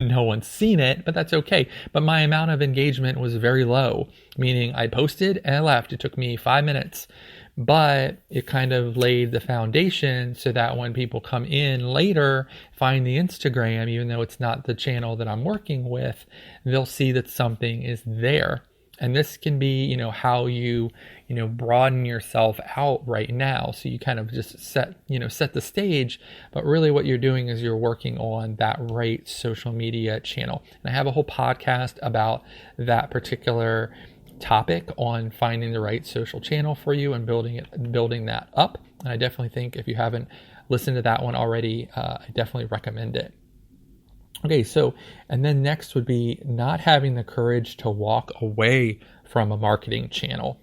no one's seen it, but that's okay. But my amount of engagement was very low, meaning I posted and I left. It took me 5 minutes, but it kind of laid the foundation so that when people come in later, find the Instagram, even though it's not the channel that I'm working with, they'll see that something is there. And this can be, how you, broaden yourself out right now. So you kind of just set the stage, but really what you're doing is you're working on that right social media channel. And I have a whole podcast about that particular topic on finding the right social channel for you and building that up. And I definitely think if you haven't listened to that one already, I definitely recommend it. Okay, and then next would be not having the courage to walk away from a marketing channel.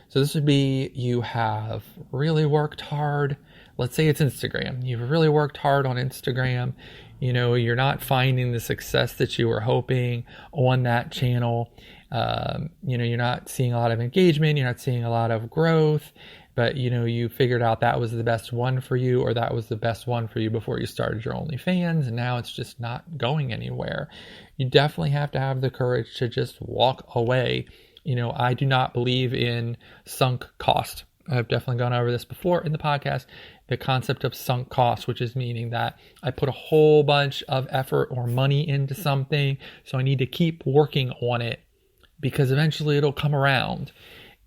So this would be you have really worked hard. Let's say it's Instagram. You've really worked hard on Instagram. You're not finding the success that you were hoping on that channel. You're not seeing a lot of engagement. You're not seeing a lot of growth. But, you figured out that was the best one for you, or that was the best one for you before you started your OnlyFans, and now it's just not going anywhere. You definitely have to have the courage to just walk away. I do not believe in sunk cost. I've definitely gone over this before in the podcast, the concept of sunk cost, which is meaning that I put a whole bunch of effort or money into something, so I need to keep working on it because eventually it'll come around.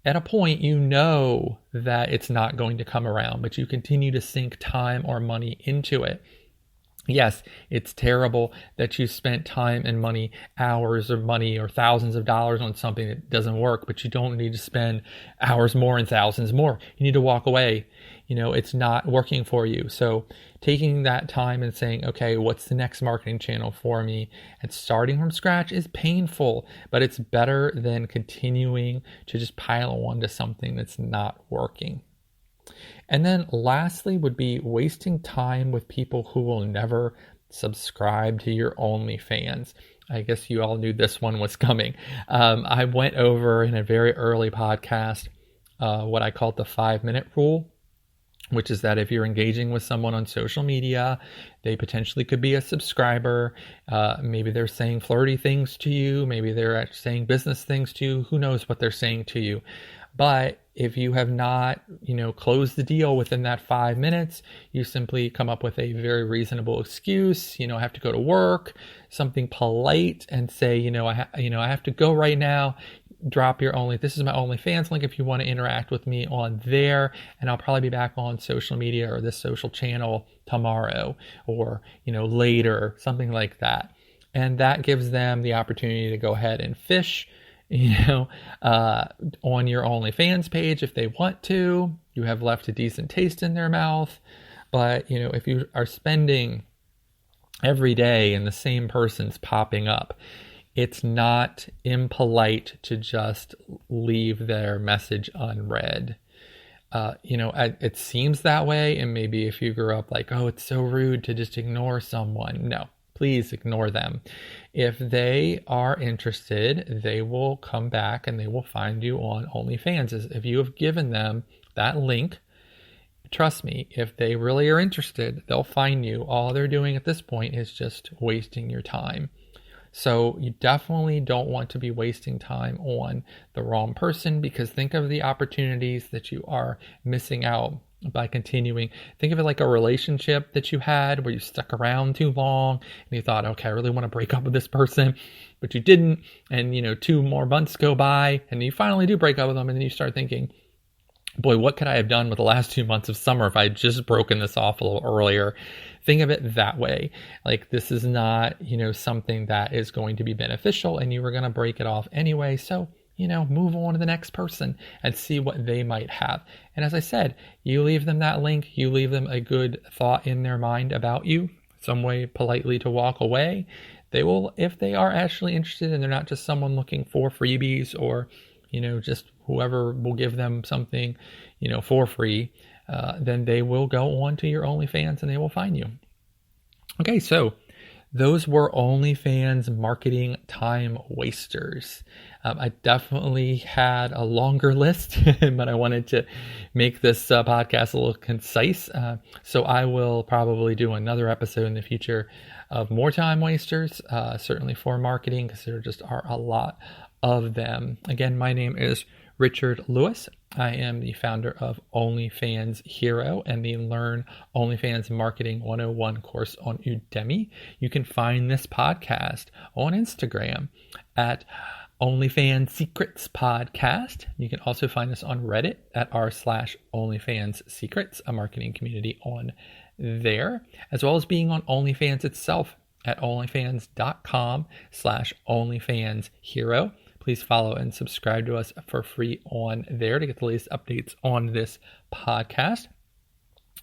At a point, that it's not going to come around, but you continue to sink time or money into it. Yes, it's terrible that you spent time and money, hours of money or thousands of dollars on something that doesn't work, but you don't need to spend hours more and thousands more. You need to walk away. It's not working for you. So taking that time and saying, okay, what's the next marketing channel for me? And starting from scratch is painful, but it's better than continuing to just pile on to something that's not working. And then lastly would be wasting time with people who will never subscribe to your OnlyFans. I guess you all knew this one was coming. I went over in a very early podcast what I called the 5-minute rule, which is that if you're engaging with someone on social media, they potentially could be a subscriber. Maybe they're saying flirty things to you. Maybe they're saying business things to you. Who knows what they're saying to you? But if you have not, closed the deal within that 5 minutes, you simply come up with a very reasonable excuse. I have to go to work, something polite, and say, I have to go right now. Drop this is my OnlyFans link if you want to interact with me on there, and I'll probably be back on social media or this social channel tomorrow or, later, something like that. And that gives them the opportunity to go ahead and fish, on your OnlyFans page if they want to. You have left a decent taste in their mouth. But, if you are spending every day and the same person's popping up, it's not impolite to just leave their message unread. It seems that way. And maybe if you grew up like, oh, it's so rude to just ignore someone. No, please ignore them. If they are interested, they will come back and they will find you on OnlyFans. If you have given them that link, trust me, if they really are interested, they'll find you. All they're doing at this point is just wasting your time. So you definitely don't want to be wasting time on the wrong person, because think of the opportunities that you are missing out by continuing. Think of it like a relationship that you had where you stuck around too long and you thought, okay, I really want to break up with this person, but you didn't. And 2 more months go by and you finally do break up with them. And then you start thinking, boy, what could I have done with the last 2 months of summer if I had just broken this off a little earlier? Think of it that way. Like, this is not, something that is going to be beneficial, and you were going to break it off anyway. So, move on to the next person and see what they might have. And as I said, you leave them that link, you leave them a good thought in their mind about you, some way politely to walk away. They will, if they are actually interested and they're not just someone looking for freebies or, just whoever will give them something, for free, then they will go on to your OnlyFans and they will find you. Okay, so those were OnlyFans marketing time wasters. I definitely had a longer list, but I wanted to make this podcast a little concise. So I will probably do another episode in the future of more time wasters, certainly for marketing, because there just are a lot of them. Again, my name is Richard Lewis. I am the founder of OnlyFans Hero and the Learn OnlyFans Marketing 101 course on Udemy. You can find this podcast on Instagram at OnlyFans Secrets Podcast. You can also find us on Reddit at r/OnlyFans Secrets, a marketing community on there, as well as being on OnlyFans itself at onlyfans.com/OnlyFans Hero. Please follow and subscribe to us for free on there to get the latest updates on this podcast.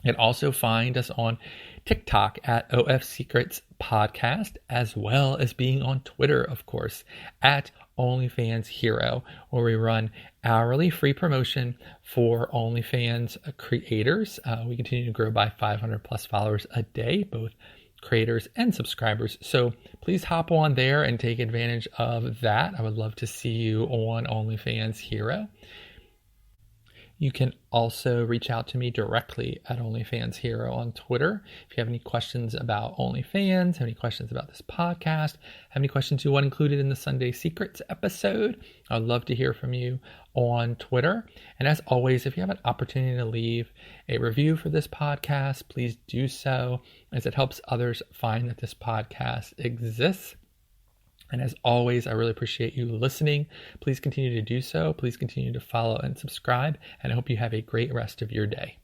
You can also find us on TikTok at OF Secrets Podcast, as well as being on Twitter, of course, at OnlyFans Hero, where we run hourly free promotion for OnlyFans creators. We continue to grow by 500 plus followers a day, both creators and subscribers. So please hop on there and take advantage of that. I would love to see you on OnlyFans Hero. You can also reach out to me directly at OnlyFans Hero on Twitter. If you have any questions about OnlyFans, have any questions about this podcast, have any questions you want included in the Sunday Secrets episode, I'd love to hear from you on Twitter. And as always, if you have an opportunity to leave a review for this podcast, please do so, as it helps others find that this podcast exists. And as always, I really appreciate you listening. Please continue to do so. Please continue to follow and subscribe. And I hope you have a great rest of your day.